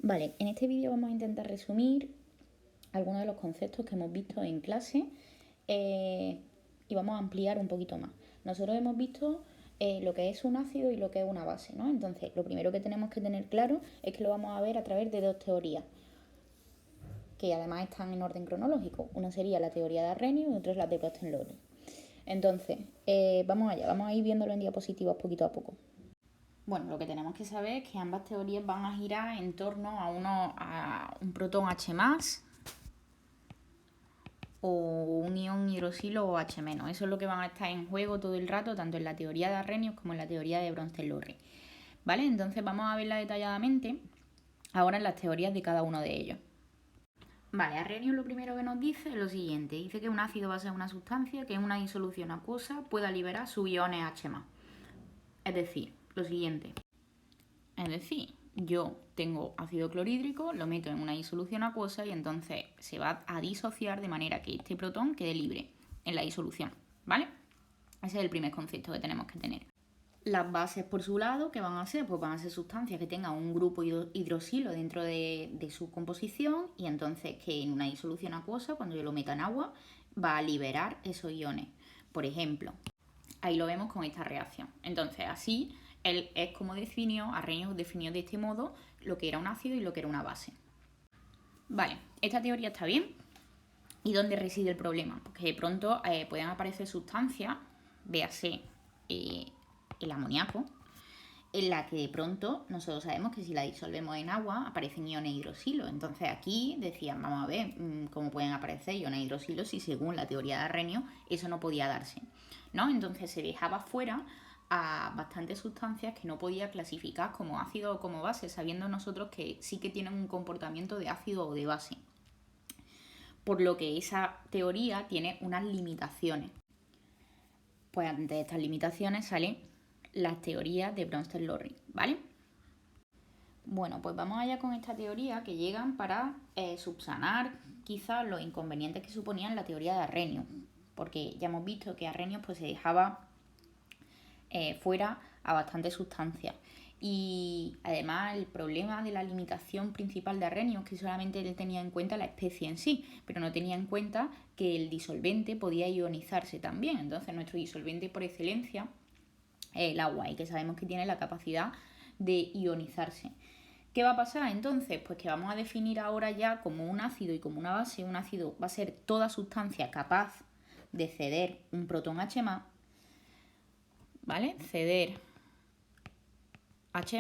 Vale, en este vídeo vamos a intentar resumir algunos de los conceptos que hemos visto en clase y vamos a ampliar un poquito más. Nosotros hemos visto lo que es un ácido y lo que es una base, ¿no? Entonces, lo primero que tenemos que tener claro es que lo vamos a ver a través de dos teorías, que además están en orden cronológico. Una sería la teoría de Arrhenius y otra es la de Bronsted-Lowry. Entonces, vamos allá, vamos a ir viéndolo en diapositivas poquito a poco. Bueno, lo que tenemos que saber es que ambas teorías van a girar en torno a un protón H+, o un ion hidroxilo o H-. Eso es lo que van a estar en juego todo el rato, tanto en la teoría de Arrhenius como en la teoría de Bronsted-Lowry. ¿Vale? Entonces vamos a verla detalladamente ahora en las teorías de cada uno de ellos. Vale, Arrhenius lo primero que nos dice es lo siguiente. Dice que un ácido va a ser una sustancia que en una disolución acuosa pueda liberar sus iones H+. Es decir, lo siguiente. Es decir, yo tengo ácido clorhídrico, lo meto en una disolución acuosa y entonces se va a disociar de manera que este protón quede libre en la disolución, ¿vale? Ese es el primer concepto que tenemos que tener. Las bases por su lado, ¿qué van a ser? Pues van a ser sustancias que tengan un grupo hidroxilo dentro de su composición y entonces que en una disolución acuosa, cuando yo lo meta en agua, va a liberar esos iones. Por ejemplo, ahí lo vemos con esta reacción. Entonces, así él es como Arrhenius definió de este modo lo que era un ácido y lo que era una base. Vale, esta teoría está bien. ¿Y dónde reside el problema? Porque de pronto pueden aparecer sustancias, véase el amoníaco, en la que de pronto nosotros sabemos que si la disolvemos en agua aparecen iones hidroxilo. Entonces aquí decían, vamos a ver cómo pueden aparecer iones hidroxilo si según la teoría de Arrhenius eso no podía darse, ¿no? Entonces se dejaba fuera a bastantes sustancias que no podía clasificar como ácido o como base, sabiendo nosotros que sí que tienen un comportamiento de ácido o de base. Por lo que esa teoría tiene unas limitaciones. Pues ante estas limitaciones salen las teorías de Bronsted-Lowry, ¿vale? Bueno, pues vamos allá con esta teoría que llegan para subsanar quizás los inconvenientes que suponían la teoría de Arrhenius, porque ya hemos visto que Arrhenius pues, se dejaba fuera a bastantes sustancias. Y además el problema de la limitación principal de Arrhenius es que solamente él tenía en cuenta la especie en sí, pero no tenía en cuenta que el disolvente podía ionizarse también. Entonces nuestro disolvente por excelencia es el agua y que sabemos que tiene la capacidad de ionizarse. ¿Qué va a pasar entonces? Pues que vamos a definir ahora ya como un ácido y como una base. Un ácido va a ser toda sustancia capaz de ceder un protón H+, ¿vale? Ceder H+,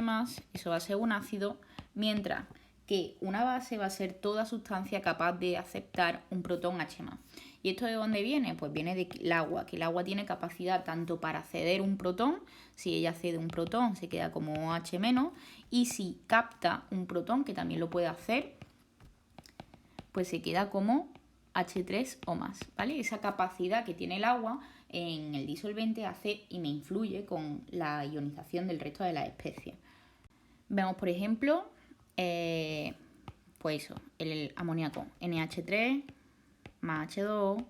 eso va a ser un ácido, mientras que una base va a ser toda sustancia capaz de aceptar un protón H+. ¿Y esto de dónde viene? Pues viene del agua, que el agua tiene capacidad tanto para ceder un protón, si ella cede un protón se queda como H-, y si capta un protón, que también lo puede hacer, pues se queda como H3 o más, ¿vale? Esa capacidad que tiene el agua en el disolvente hace y me influye con la ionización del resto de las especies. Vemos, por ejemplo, pues eso, el amoníaco NH3 más H2O.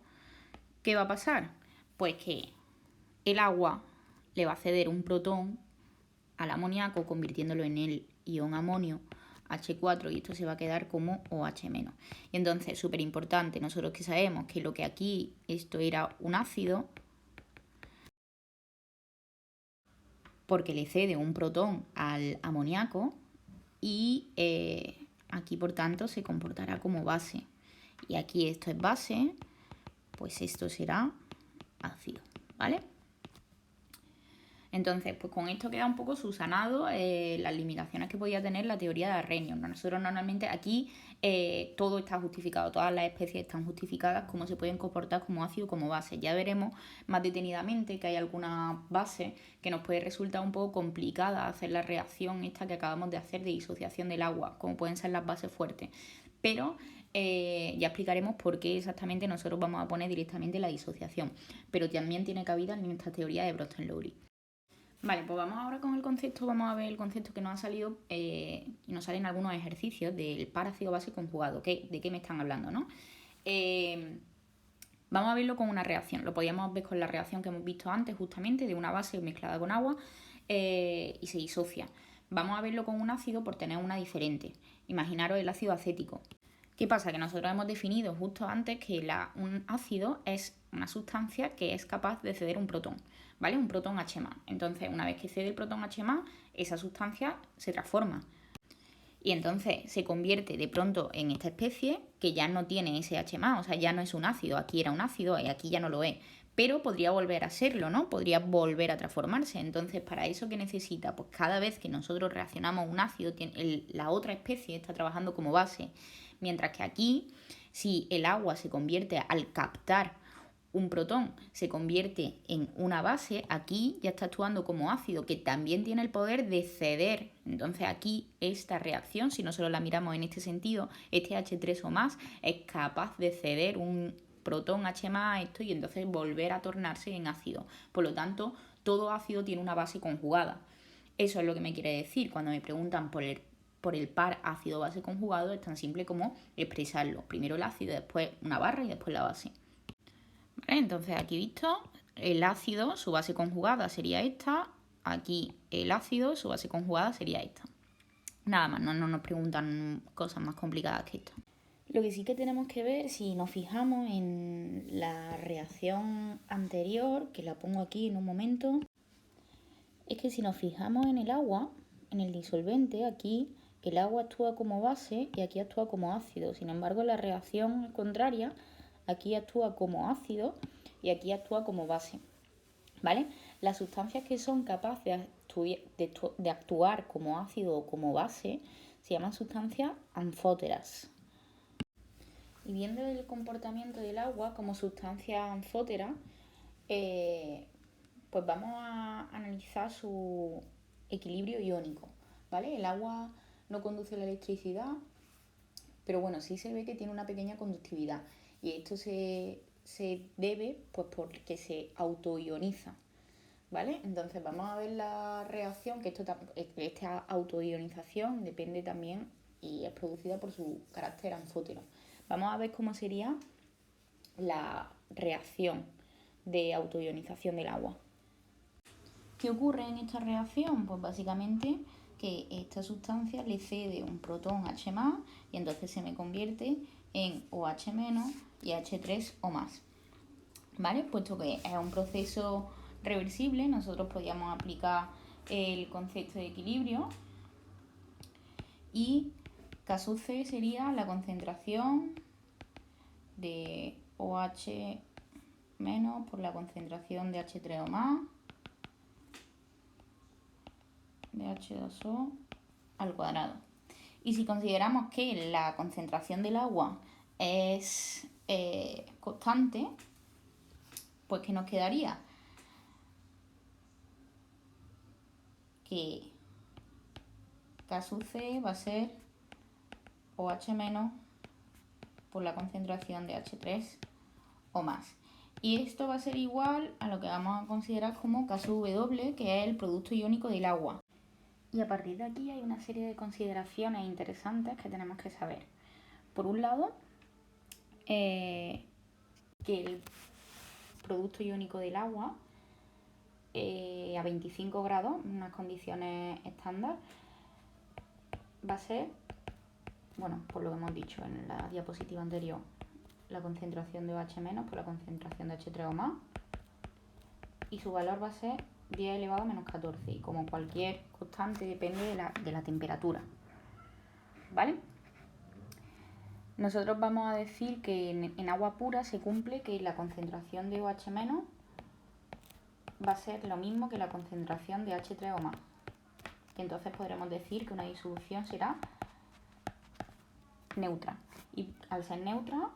¿Qué va a pasar? Pues que el agua le va a ceder un protón al amoníaco convirtiéndolo en el ion amonio H4 y esto se va a quedar como OH-. Y entonces, súper importante, nosotros que sabemos que lo que aquí esto era un ácido, porque le cede un protón al amoníaco y aquí por tanto se comportará como base. Y aquí esto es base, pues esto será ácido, ¿vale? Entonces, pues con esto queda un poco subsanado las limitaciones que podía tener la teoría de Arrhenius. Nosotros normalmente aquí todo está justificado, todas las especies están justificadas, cómo se pueden comportar como ácido o como base. Ya veremos más detenidamente que hay algunas bases que nos puede resultar un poco complicada hacer la reacción esta que acabamos de hacer de disociación del agua, como pueden ser las bases fuertes. Pero ya explicaremos por qué exactamente nosotros vamos a poner directamente la disociación. Pero también tiene cabida en esta teoría de Bronsted-Lowry. Vale, pues vamos ahora con el concepto, vamos a ver el concepto que nos ha salido y nos salen algunos ejercicios del par ácido base conjugado. ¿De qué me están hablando, no? Vamos a verlo con una reacción. Lo podíamos ver con la reacción que hemos visto antes, justamente, de una base mezclada con agua y se disocia. Vamos a verlo con un ácido por tener una diferente. Imaginaros el ácido acético. ¿Qué pasa? Que nosotros hemos definido justo antes que un ácido es una sustancia que es capaz de ceder un protón, ¿vale? Un protón H+. Entonces, una vez que cede el protón H+, esa sustancia se transforma. Y entonces se convierte de pronto en esta especie que ya no tiene ese H+, o sea, ya no es un ácido. Aquí era un ácido y aquí ya no lo es. Pero podría volver a serlo, ¿no? Podría volver a transformarse. Entonces, ¿para eso qué necesita? Pues cada vez que nosotros reaccionamos un ácido, la otra especie está trabajando como base. Mientras que aquí, si el agua se convierte al captar un protón, se convierte en una base, aquí ya está actuando como ácido, que también tiene el poder de ceder. Entonces aquí esta reacción, si nosotros la miramos en este sentido, este H3 o más, es capaz de ceder un protón H+ a esto y entonces volver a tornarse en ácido. Por lo tanto, todo ácido tiene una base conjugada. Eso es lo que me quiere decir cuando me preguntan por el par ácido-base conjugado. Es tan simple como expresarlo. Primero el ácido, después una barra y después la base. ¿Vale? Entonces aquí visto, el ácido, su base conjugada sería esta. Aquí el ácido, su base conjugada sería esta. Nada más, no nos preguntan cosas más complicadas que esto. Lo que sí que tenemos que ver, si nos fijamos en la reacción anterior, que la pongo aquí en un momento, es que si nos fijamos en el agua, en el disolvente, aquí el agua actúa como base y aquí actúa como ácido. Sin embargo, la reacción contraria, aquí actúa como ácido y aquí actúa como base. ¿Vale? Las sustancias que son capaces de actuar como ácido o como base se llaman sustancias anfóteras. Y viendo el comportamiento del agua como sustancia anfótera, pues vamos a analizar su equilibrio iónico, ¿vale? El agua no conduce la electricidad, pero bueno, sí se ve que tiene una pequeña conductividad. Y esto se debe pues porque se autoioniza, ¿vale? Entonces vamos a ver la reacción, que esta autoionización depende también y es producida por su carácter anfótero. Vamos a ver cómo sería la reacción de autoionización del agua. ¿Qué ocurre en esta reacción? Pues básicamente que esta sustancia le cede un protón H+, y entonces se me convierte en OH- y H3 o más. ¿Vale? Puesto que es un proceso reversible, nosotros podríamos aplicar el concepto de equilibrio y caso C sería la concentración de OH- por la concentración de H3 o más de H2O al cuadrado. Y si consideramos que la concentración del agua es constante, pues ¿qué nos quedaría? Que caso C va a ser OH- por la concentración de H3 o más. Y esto va a ser igual a lo que vamos a considerar como caso W, que es el producto iónico del agua. Y a partir de aquí hay una serie de consideraciones interesantes que tenemos que saber. Por un lado, que el producto iónico del agua a 25 grados, en unas condiciones estándar, va a ser, bueno, por lo que hemos dicho en la diapositiva anterior, la concentración de OH- por la concentración de H3 o más, y su valor va a ser 10 elevado a menos 14, y como cualquier constante depende de la temperatura, ¿vale? Nosotros vamos a decir que en agua pura se cumple que la concentración de OH- va a ser lo mismo que la concentración de H3 o más. Y entonces podremos decir que una disolución será neutra. Y al ser neutra,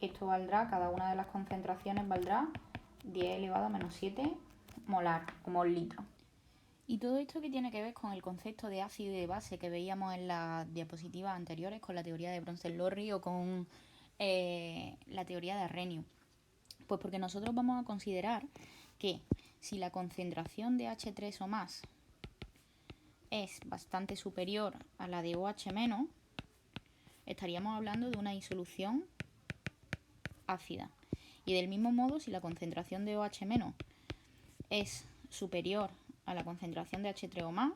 esto valdrá, cada una de las concentraciones valdrá 10 elevado a menos 7 molar o mol litro. Y todo esto que tiene que ver con el concepto de ácido y de base que veíamos en las diapositivas anteriores con la teoría de Bronsted-Lowry o con la teoría de Arrhenius. Pues porque nosotros vamos a considerar que si la concentración de H3 o más es bastante superior a la de OH-, estaríamos hablando de una disolución ácida. Y del mismo modo, si la concentración de OH- es superior a la concentración de H3 o más,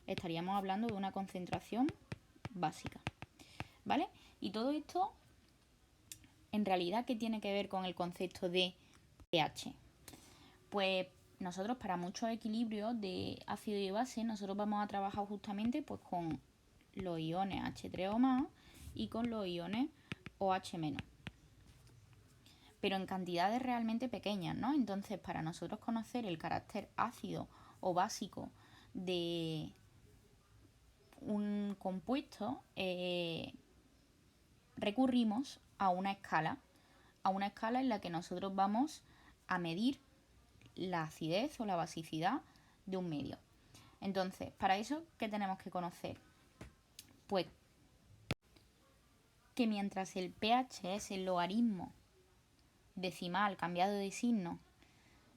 estaríamos hablando de una concentración básica, ¿vale? Y todo esto, en realidad, ¿qué tiene que ver con el concepto de pH? Pues nosotros, para muchos equilibrios de ácido y base, nosotros vamos a trabajar justamente pues con los iones H3O+ y con los iones OH-. Pero en cantidades realmente pequeñas, ¿no? Entonces, para nosotros conocer el carácter ácido o básico de un compuesto, recurrimos a una escala en la que nosotros vamos a medir la acidez o la basicidad de un medio. Entonces, para eso, ¿qué tenemos que conocer? Pues que mientras el pH es el logaritmo decimal cambiado de signo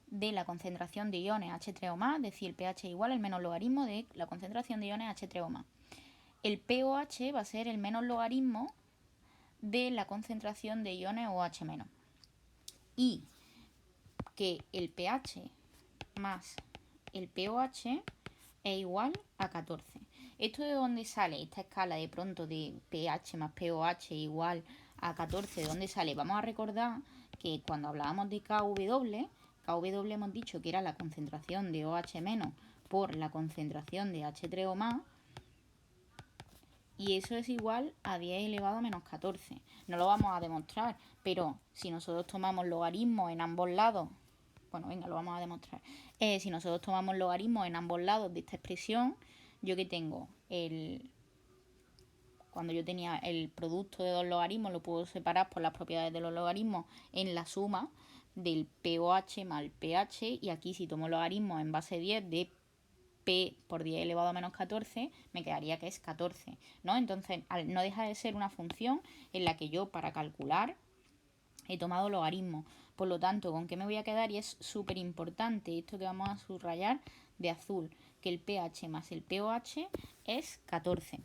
de la concentración de iones H3O+, es decir, el pH igual al menos logaritmo de la concentración de iones H3O+. El pOH va a ser el menos logaritmo de la concentración de iones OH-. Y que el pH más el pOH es igual a 14. ¿Esto de dónde sale? Esta escala de pronto de pH más pOH igual a 14, ¿de dónde sale? Vamos a recordar que cuando hablábamos de KW hemos dicho que era la concentración de OH- por la concentración de H3O+, y eso es igual a 10 elevado a menos 14. No lo vamos a demostrar, pero si nosotros tomamos logaritmos en ambos lados, bueno, venga, lo vamos a demostrar. Si nosotros tomamos logaritmos en ambos lados de esta expresión, yo que tengo cuando yo tenía el producto de dos logaritmos, lo puedo separar por las propiedades de los logaritmos en la suma del pOH más el pH, y aquí si tomo logaritmos en base 10 de P por 10 elevado a menos 14, me quedaría que es 14, ¿no? Entonces, no deja de ser una función en la que yo, para calcular, he tomado logaritmos. Por lo tanto, ¿con qué me voy a quedar? Y es súper importante esto que vamos a subrayar de azul, que el pH más el pOH es 14.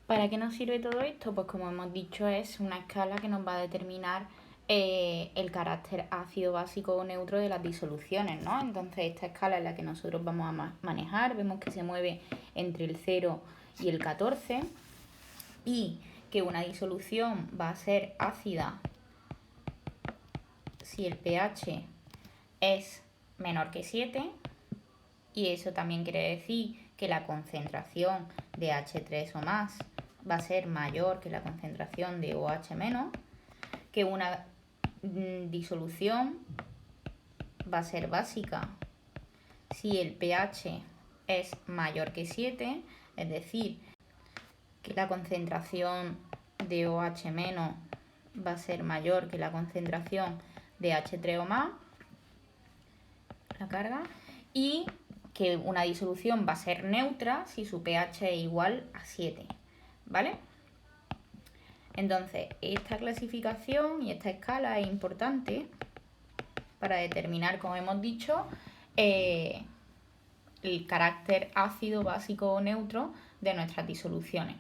¿Para qué nos sirve todo esto? Pues como hemos dicho, es una escala que nos va a determinar el carácter ácido, básico o neutro de las disoluciones, ¿no? Entonces esta escala es la que nosotros vamos a manejar. Vemos que se mueve entre el 0 y el 14 y que una disolución va a ser ácida si el pH es menor que 7, y eso también quiere decir que la concentración de H3 o más va a ser mayor que la concentración de OH-, que una disolución va a ser básica si el pH es mayor que 7, es decir, que la concentración de OH- va a ser mayor que la concentración de H3 o más, la carga, y que una disolución va a ser neutra si su pH es igual a 7, ¿vale? Entonces, esta clasificación y esta escala es importante para determinar, como hemos dicho, el carácter ácido, básico o neutro de nuestras disoluciones.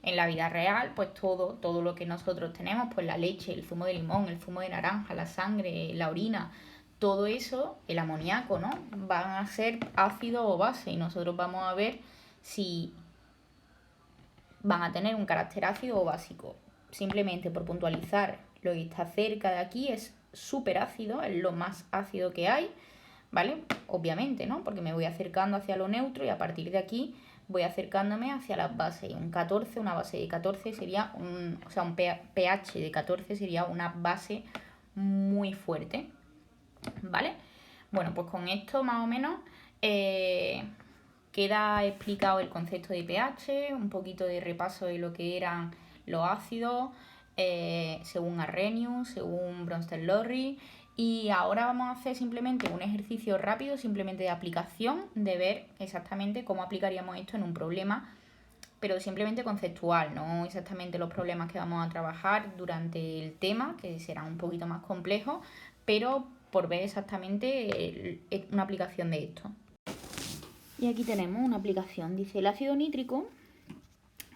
En la vida real, pues todo lo que nosotros tenemos, pues la leche, el zumo de limón, el zumo de naranja, la sangre, la orina, todo eso, el amoníaco, ¿no? Van a ser ácido o base, y nosotros vamos a ver si van a tener un carácter ácido o básico. Simplemente por puntualizar, lo que está cerca de aquí es súper ácido, es lo más ácido que hay, ¿vale? Obviamente, ¿no? Porque me voy acercando hacia lo neutro y a partir de aquí voy acercándome hacia las bases. Un 14, una base de 14 sería un pH de 14 sería una base muy fuerte, ¿vale? Bueno, pues con esto más o menos queda explicado el concepto de pH, un poquito de repaso de lo que eran los ácidos, según Arrhenius, según Bronsted-Lowry. Y ahora vamos a hacer simplemente un ejercicio rápido, simplemente de aplicación, de ver exactamente cómo aplicaríamos esto en un problema, pero simplemente conceptual, no exactamente los problemas que vamos a trabajar durante el tema, que serán un poquito más complejos, pero por ver exactamente una aplicación de esto. Y aquí tenemos una aplicación. Dice: el ácido nítrico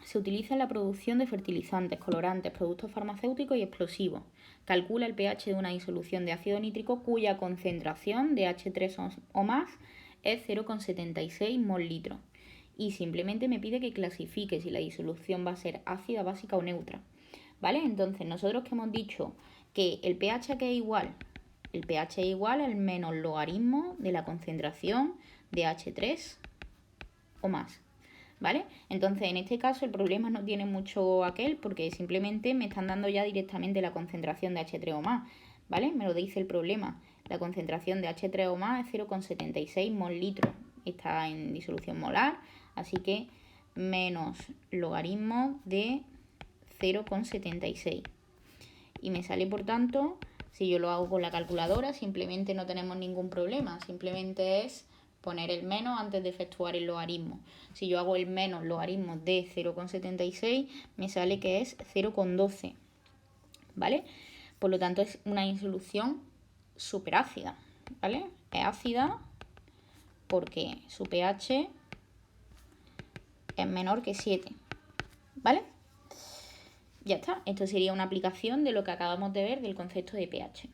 se utiliza en la producción de fertilizantes, colorantes, productos farmacéuticos y explosivos. Calcula el pH de una disolución de ácido nítrico cuya concentración de H3 o más es 0,76 mol litro. Y simplemente me pide que clasifique si la disolución va a ser ácida, básica o neutra. ¿Vale? Entonces, nosotros que hemos dicho que el pH que es igual, el pH es igual al menos logaritmo de la concentración de H3 o más. ¿Vale? Entonces, en este caso el problema no tiene mucho aquel porque simplemente me están dando ya directamente la concentración de H3 o más. ¿Vale? Me lo dice el problema. La concentración de H3 o más es 0,76 mol litro. Está en disolución molar, así que menos logaritmo de 0,76. Y me sale, por tanto, si yo lo hago con la calculadora, simplemente no tenemos ningún problema. Simplemente es poner el menos antes de efectuar el logaritmo. Si yo hago el menos logaritmo de 0,76, me sale que es 0,12. ¿Vale? Por lo tanto, es una disolución superácida. ¿Vale? Es ácida porque su pH es menor que 7. ¿Vale? Ya está. Esto sería una aplicación de lo que acabamos de ver del concepto de pH.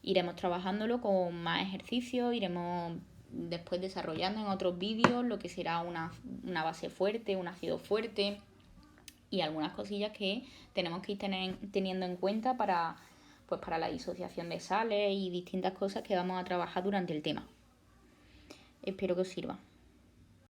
Iremos trabajándolo con más ejercicios, iremos después desarrollando en otros vídeos lo que será una base fuerte, un ácido fuerte y algunas cosillas que tenemos que ir teniendo en cuenta para la disociación de sales y distintas cosas que vamos a trabajar durante el tema. Espero que os sirva.